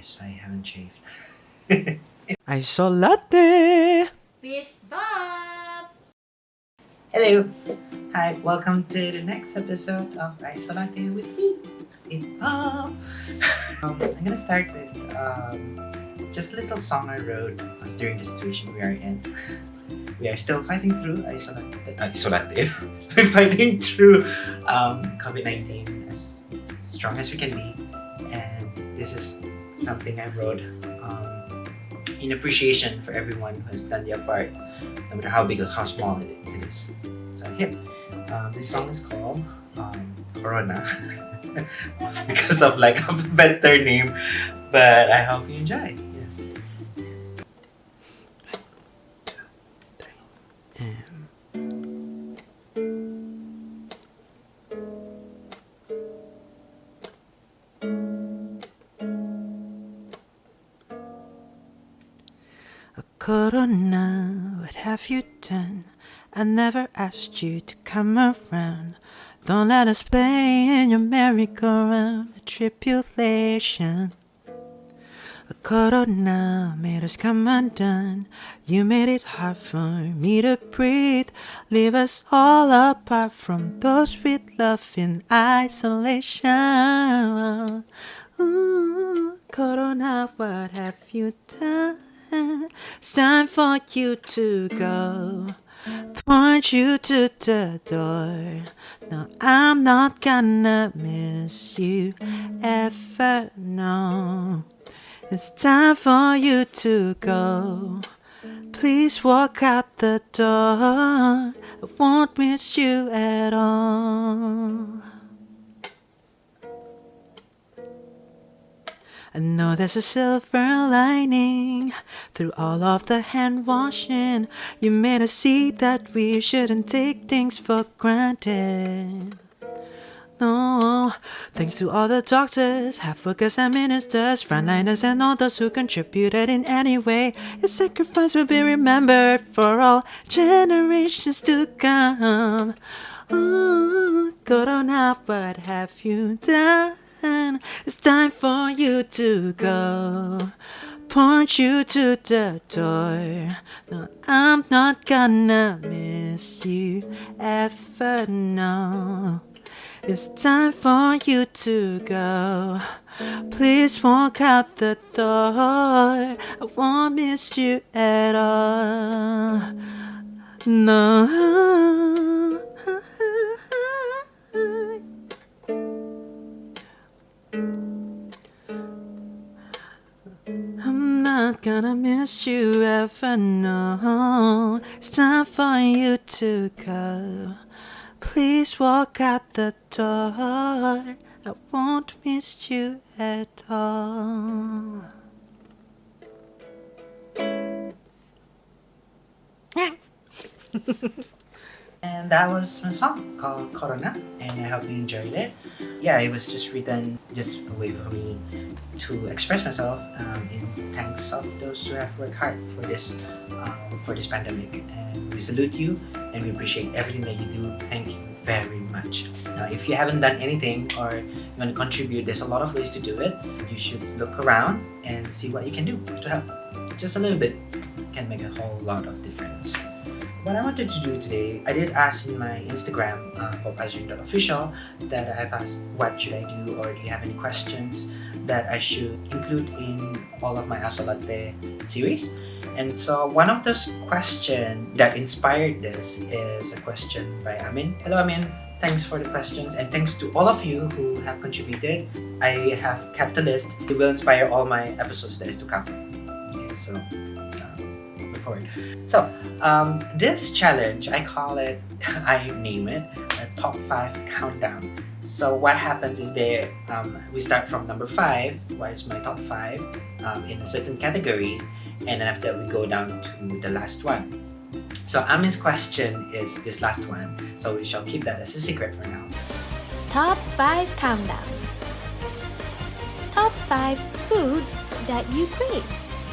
years I haven't shaved. Isolatte! With Bob! Hello! Hi, welcome to the next episode of Isolatte with me, with Bob. I'm gonna start with just a little song I wrote during the situation we are in. We are still fighting through Isolatte. We're fighting through COVID-19 as strong as we can be. And this is something I wrote in appreciation for everyone who has done their part, no matter how big or how small it is. So here, this song is called Corona because of like a better name, but I hope you enjoy. Yes. 1, 2, 3. Corona, what have you done? I never asked you to come around. Don't let us play in your merry-go-round. Tribulation. Corona made us come undone. You made it hard for me to breathe. Leave us all apart from those we love in isolation. Ooh, Corona, what have you done? It's time for you to go. Point you to the door. No, I'm not gonna miss you ever, no. It's time for you to go. Please walk out the door. I won't miss you at all. I know there's a silver lining through all of the hand washing. You made us see that we shouldn't take things for granted. No, thanks to all the doctors, health workers and ministers, frontliners and all those who contributed in any way. Your sacrifice will be remembered for all generations to come. Ooh, Corona, what have you done? It's time for you to go. Point you to the door. No, I'm not gonna miss you ever, no. It's time for you to go. Please walk out the door. I won't miss you at all. No. I'm not gonna miss you ever, no. It's time for you to go. Please walk out the door. I won't miss you at all. And that was my song called Corona, and I hope you enjoyed it. Yeah, it was just written just a way for me to express myself in thanks of those who have worked hard for this pandemic. And we salute you and we appreciate everything that you do. Thank you very much. Now, if you haven't done anything or you want to contribute, there's a lot of ways to do it. You should look around and see what you can do to help. Just a little bit can make a whole lot of difference. What I wanted to do today, I did ask in my Instagram, Azrin.official, that I've asked what should I do, or do you have any questions that I should include in all of my Isolatte series. And so one of those questions that inspired this is a question by Amin. Hello Amin, thanks for the questions, and thanks to all of you who have contributed. I have kept a list. It will inspire all my episodes that is to come. Okay, so forward. So this challenge, I call it, I name it a top 5 countdown. So what happens is there, we start from number 5, what is my top 5 in a certain category, and then after that we go down to the last one. So Amin's question is this last one, so we shall keep that as a secret for now. Top 5 countdown. Top 5 foods that you crave.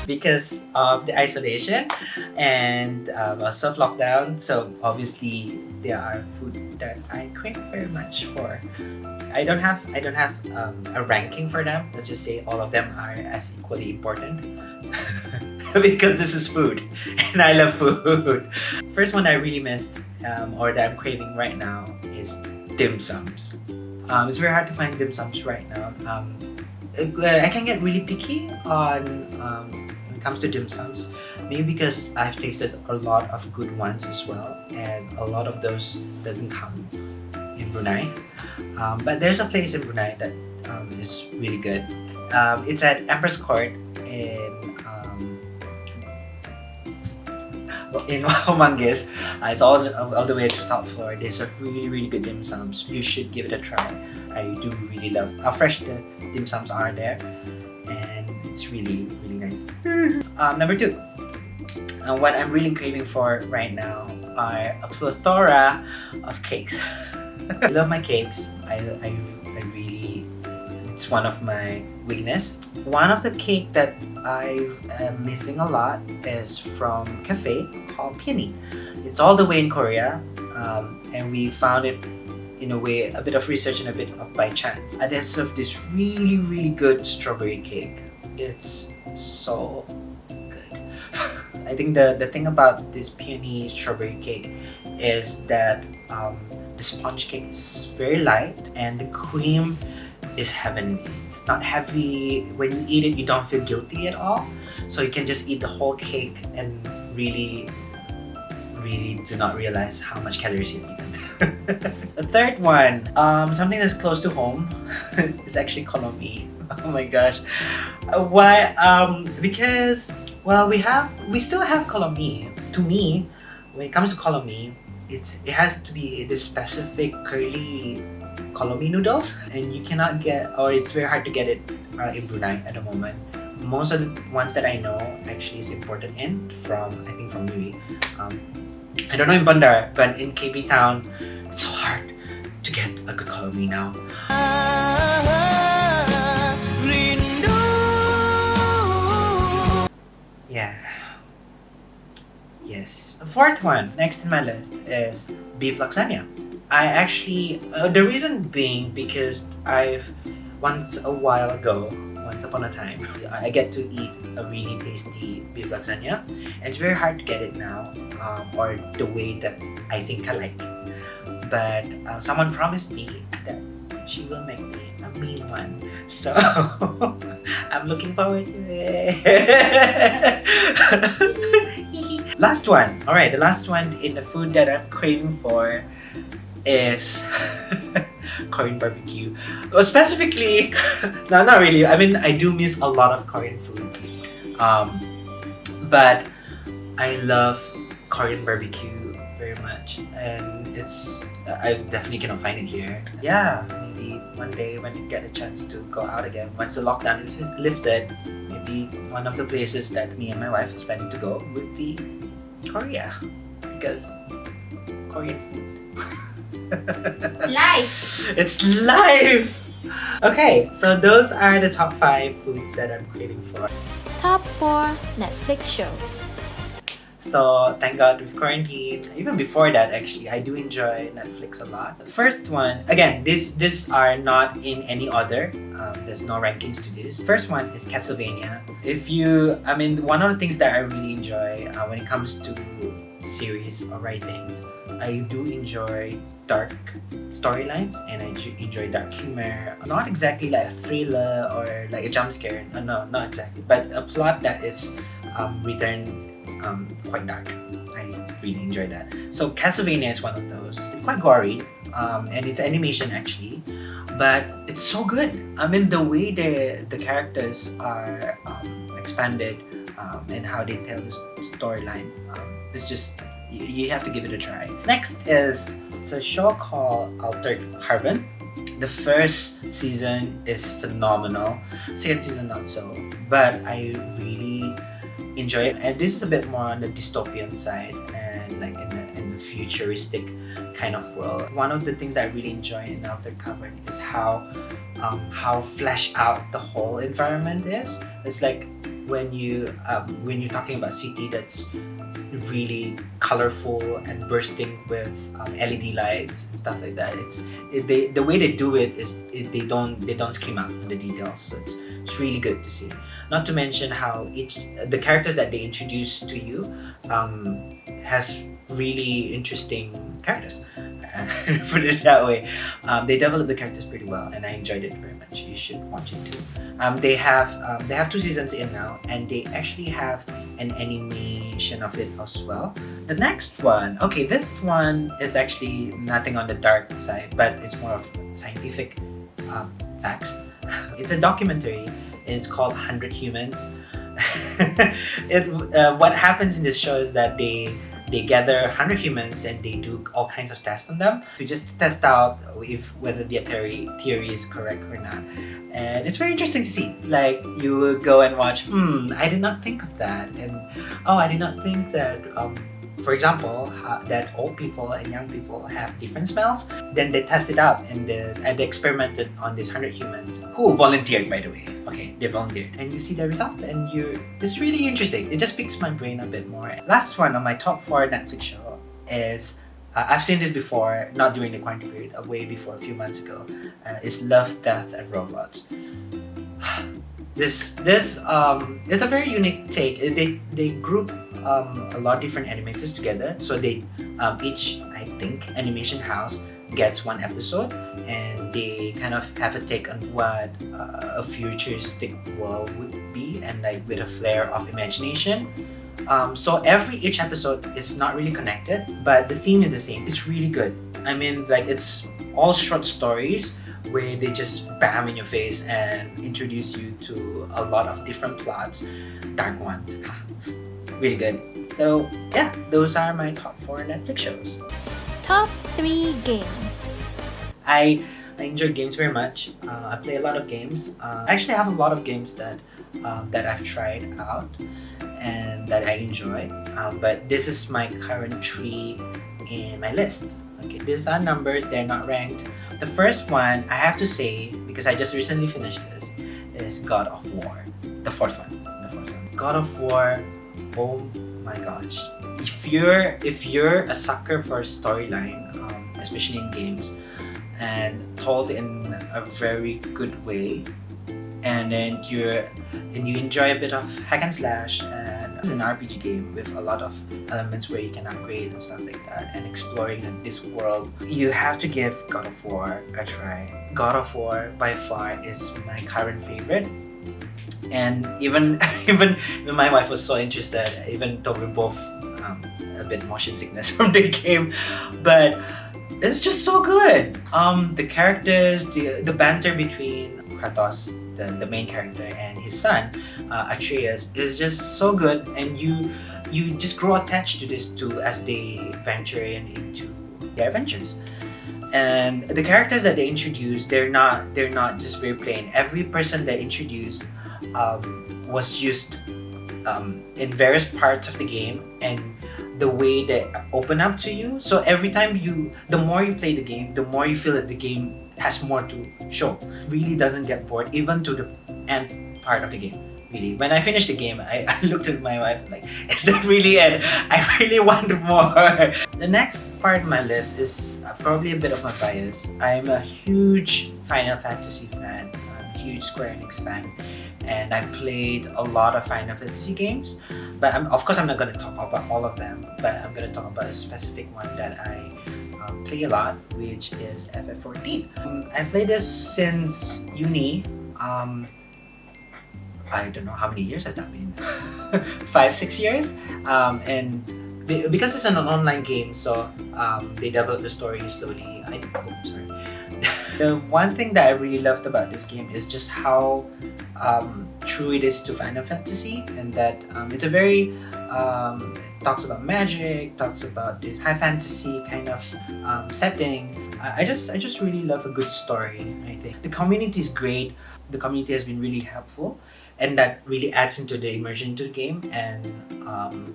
because of the isolation and self-lockdown. So obviously there are food that I crave very much for. I don't have a ranking for them. Let's just say all of them are as equally important because this is food and I love food. First one I really missed or that I'm craving right now is dim sums. It's very hard to find dim sums right now. I can get really picky on when it comes to dim sums. Maybe because I've tasted a lot of good ones as well, and a lot of those doesn't come in Brunei. But there's a place in Brunei that is really good. It's at Empress Court in Humongous. It's all the way to the top floor. There's a really good dim sums. You should give it a try. I do really love how fresh the dim sums are there, and it's really nice. Number 2, what I'm really craving for right now are a plethora of cakes. I love my cakes. I really, it's one of my weakness. One of the cake that I am missing a lot is from cafe called Peony. It's all the way in Korea, and we found it in a way, a bit of research and a bit of by chance. They serve this really good strawberry cake. It's so good. I think the thing about this Peony strawberry cake is that the sponge cake is very light and the cream is heavenly. It's not heavy. When you eat it, you don't feel guilty at all. So you can just eat the whole cake and really do not realize how much calories you've eaten. The third one, something that's close to home, is actually kolomi. Oh my gosh. Why? Because, well, we still have kolomi. To me, when it comes to kolomi, it has to be the specific curly kolomi noodles, and you cannot get, or it's very hard to get it in Brunei at the moment. Most of the ones that I know actually is imported in from, I think, from Nui. I don't know in Bandar, but in KB Town, it's so hard to get a good kolomi now. Yeah. Yes. The fourth one, next in my list, is beef lasagna. I actually, the reason being because once upon a time, I get to eat a really tasty beef lasagna. And it's very hard to get it now, or the way that I think I like it. But someone promised me that she will make me a meal one. So I'm looking forward to it. Last one. Alright, the last one in the food that I'm craving for is Korean barbecue. Well, specifically, no, not really. I mean, I do miss a lot of Korean food. But I love Korean barbecue very much, and I definitely cannot find it here. Yeah, maybe one day when you get a chance to go out again, once the lockdown is lifted, maybe one of the places that me and my wife is planning to go would be Korea, because Korean food. It's life. It's life. Okay, so those are the top 5 foods that I'm craving for. Top 4 Netflix shows. So thank God with quarantine, even before that actually, I do enjoy Netflix a lot. The first one, again, these are not in any order. There's no rankings to this. First one is Castlevania. One of the things that I really enjoy when it comes to series or writings, I do enjoy dark storylines and I enjoy dark humor. Not exactly like a thriller or like a jump scare. No, not exactly. But a plot that is written quite dark. I really enjoy that. So Castlevania is one of those. It's quite gory, and it's animation actually, but it's so good. I mean, the way the characters are expanded and how they tell the storyline, it's just, you have to give it a try. Next is, it's a show called Altered Carbon. The first season is phenomenal. Second season not so, but I really enjoy it. And this is a bit more on the dystopian side and like in the futuristic kind of world. One of the things that I really enjoy in Altered Carbon is how fleshed out the whole environment is. It's like when you're talking about city that's really colorful and bursting with LED lights and stuff like that. The way they do it is they don't skim out the details. So it's really good to see. Not to mention how the characters that they introduce to you has really interesting characters. Put it that way. They develop the characters pretty well, and I enjoyed it very much. You should watch it too. They have 2 seasons in now, and they actually have an animation of it as well. The next one, okay, this one is actually nothing on the dark side, but it's more of scientific facts. It's a documentary. It's called 100 Humans. What happens in this show is that they gather 100 humans and they do all kinds of tests on them to just test out whether the theory is correct or not. And it's very interesting to see. Like, you will go and watch, I did not think of that, and I did not think that for example, that old people and young people have different smells. Then they test it out, and they experimented on these 100 humans who volunteered, by the way. Okay, they volunteered, and you see the results, and it's really interesting. It just piques my brain a bit more. Last one on my top 4 Netflix show is I've seen this before, not during the quarantine period, way before, a few months ago. Is Love, Death, and Robots. This it's a very unique take. They group a lot of different animators together, so they each, I think, animation house gets 1 episode, and they kind of have a take on what a futuristic world would be, and like with a flair of imagination. So each episode is not really connected, but the theme is the same. It's really good. I mean, like, it's all short stories where they just bam in your face and introduce you to a lot of different plots, dark ones. Really good. So yeah, those are my top 4 Netflix shows. Top 3 games. I enjoy games very much. I play a lot of games. I actually have a lot of games that I've tried out and that I enjoy. But this is my current 3 in my list. Okay, these are numbers, they're not ranked. The first one, I have to say, because I just recently finished this, is God of War. The fourth one. God of War, oh my gosh. If you're a sucker for storyline, especially in games, and told in a very good way, and then you enjoy a bit of hack and slash, and it's an RPG game with a lot of elements where you can upgrade and stuff like that, and exploring this world, you have to give God of War a try. God of War by far is my current favorite, and even my wife was so interested, even though we're both a bit motion sickness from the game, but it's just so good. The characters, the banter between Kratos, the main character, and his son Atreus is just so good, and you just grow attached to these two as they venture into their adventures. And the characters that they introduce, they're not just very plain. Every person they introduced was used in various parts of the game, and the way they open up to you. So every time the more you play the game, the more you feel that the game has more to show. Really doesn't get bored, even to the end part of the game. Really, when I finished the game, I looked at my wife like, is that really it? I really want more. The next part of my list is probably a bit of my bias. I'm a huge Final Fantasy fan. I'm a huge Square Enix fan, and I played a lot of Final Fantasy games. But of course, I'm not going to talk about all of them, but I'm going to talk about a specific one that I play a lot, which is FF14. I played this since uni. I don't know how many years has that been. 5-6 years. And because it's an online game, so they develop the story slowly. The one thing that I really loved about this game is just how true it is to Final Fantasy, and that it's a very talks about magic, talks about this high fantasy kind of setting. I just really love a good story. I think the community is great. The community has been really helpful, and that really adds into the immersion into the game. And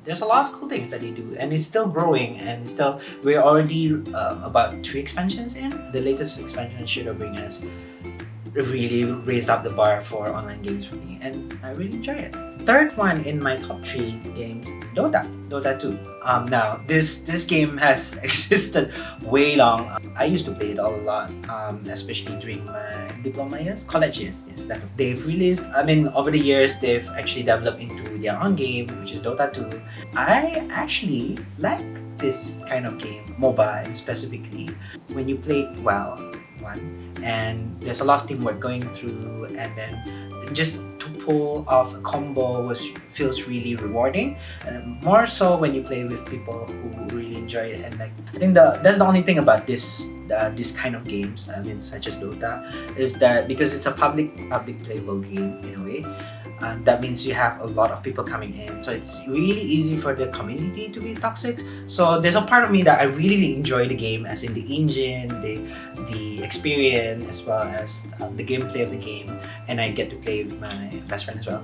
there's a lot of cool things that they do, and it's still growing. And we're already about 3 expansions in. The latest expansion should bring us really raised up the bar for online games for me, and I really enjoy it. Third one in my top 3 games, Dota 2. Now this game has existed way long. I used to play it a lot, especially during my diploma years, college years. Yes, that they've released. I mean, over the years they've actually developed into their own game, which is Dota 2. I actually like this kind of game, MOBA specifically, when you play it well, and there's a lot of teamwork going through, and then just to pull off a combo feels really rewarding, and more so when you play with people who really enjoy it. And like, I think that's the only thing about this kind of games, I mean, such as Dota, is that because it's a public playable game in a way, that means you have a lot of people coming in, so it's really easy for the community to be toxic. So there's a part of me that I really enjoy the game, as in the engine, the experience, as well as the gameplay of the game, and I get to play with my best friend as well.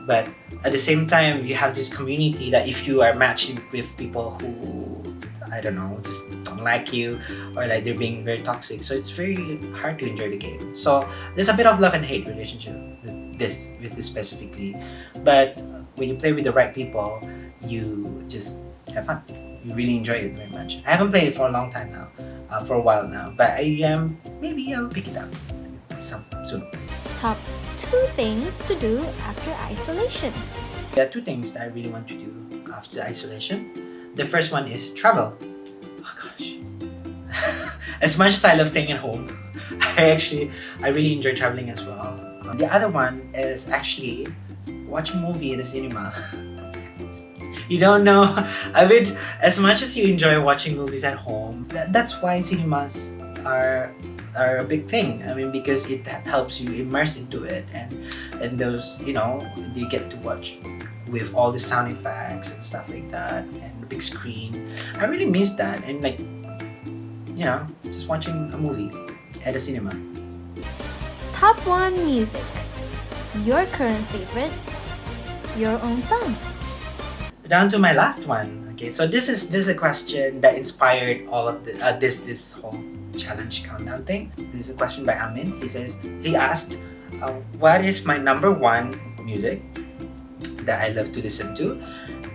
But at the same time, you have this community that if you are matched with people who, I don't know, just don't like you, or like they're being very toxic, so it's very hard to enjoy the game. So there's a bit of love and hate relationship with this specifically, but when you play with the right people, you just have fun. You really enjoy it very much. I haven't played it for a long time now, for a while now, but maybe I'll pick it up soon. Top 2 things to do after isolation. There are 2 things that I really want to do after isolation. The first one is travel. Oh gosh. As much as I love staying at home, I really enjoy traveling as well. The other one is actually watch a movie in the cinema. You don't know. I mean, as much as you enjoy watching movies at home, that's why cinemas are a big thing. I mean, because it helps you immerse into it, and those, you get to watch with all the sound effects and stuff like that, and the big screen. I really miss that, and like, just watching a movie at a cinema. Top 1 music. Your current favorite. Your own song. Down to my last one. Okay, so this is a question that inspired all of this whole challenge countdown thing. This is a question by Amin. He asked, what is my number 1 music that I love to listen to,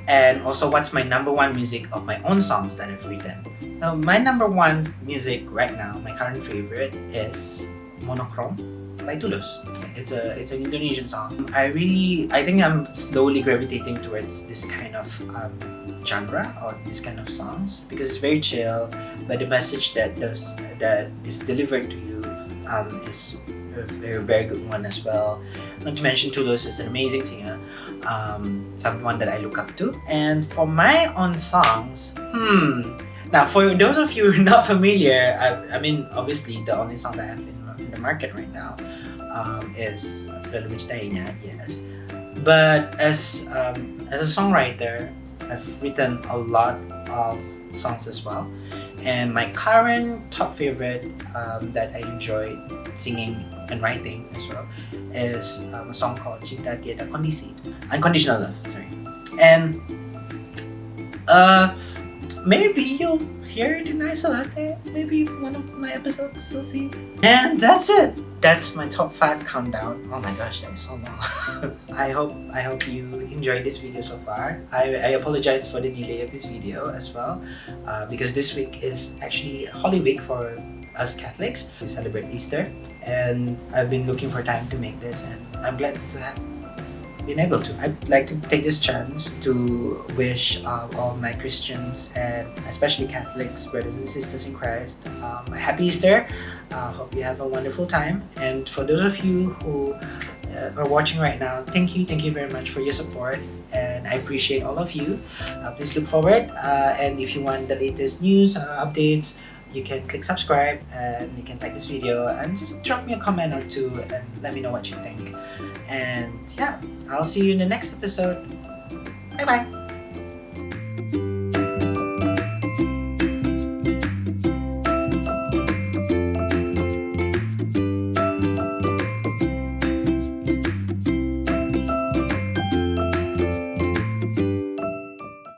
and also what's my number 1 music of my own songs that I've written. So my number 1 music right now, my current favorite, is Monochrome by Tulus. It's an Indonesian song. I think I'm slowly gravitating towards this kind of genre, or this kind of songs, because it's very chill, but the message that is delivered to you is a very, very good one as well. Not to mention, Tulus is an amazing singer, someone that I look up to. And for my own songs, now for those of you who are not familiar, I mean, obviously the only song that I have in the market right now is Lalumijtainya, yes. But as a songwriter, I've written a lot of songs as well. And my current top favorite that I enjoy singing and writing as well is a song called Cinta Tiada Kondisi, Unconditional Love, sorry. And maybe you'll hear it in Isolatte, maybe one of my episodes, you'll see. And that's it. That's my top 5 countdown. Oh my gosh, that is so long. I hope you enjoyed this video so far. I apologize for the delay of this video as well, because this week is actually Holy Week for us Catholics. We celebrate Easter, and I've been looking for time to make this, and I'm glad to have been able to. I'd like to take this chance to wish all my Christians, and especially Catholics, brothers and sisters in Christ, a happy Easter. Hope you have a wonderful time. And for those of you who are watching right now, thank you very much for your support, and I appreciate all of you. Please look forward, and if you want the latest news updates, you can click subscribe, and you can like this video, and just drop me a comment or 2 and let me know what you think. And yeah, I'll see you in the next episode. Bye bye.